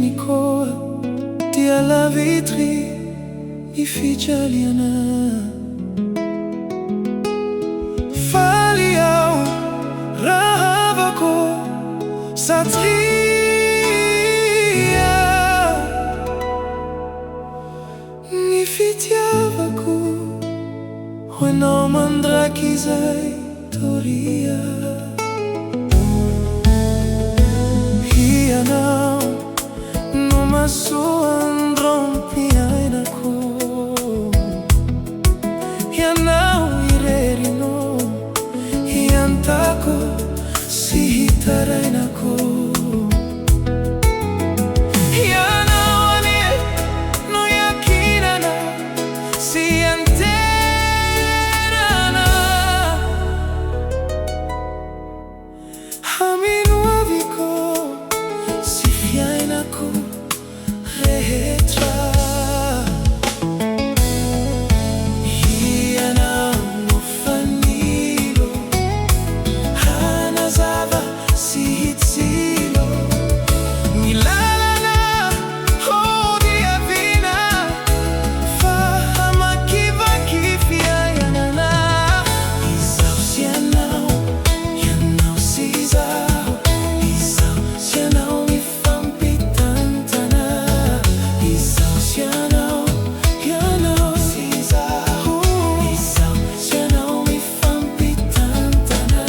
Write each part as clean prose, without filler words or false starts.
nikoa dia la vitry ifijaliana. Faly aho rahavako satria ny fitiavako hoanao mandrakizay toria. Ianao no mahasoa androm-piainako, ianao irerino iantako sy hitarainako. Ianao anie no iakinana sy anterana, haminoaviko sy fiainako rehetra. Ianao no fanilo hanazava sy hitsilo ny lalana hodiavina fa hamakivaky fiainana. Izaho sy ianao, ianao sy izaho, izaho sy ianao mifampitantana. Izaho sy ianao, ianao sy izaho, izaho sy ianao mifampitantana.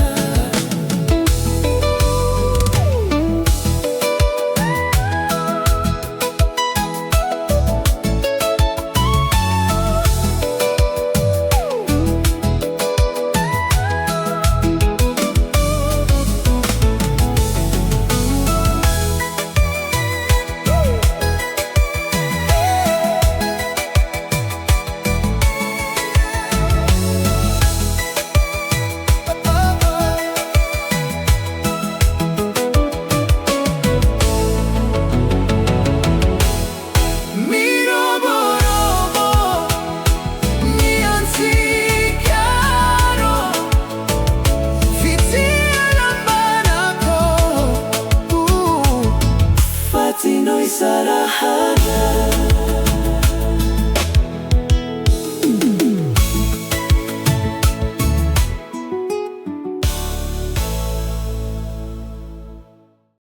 Miroborobo niansikaro fitialambanako fatino isarahana.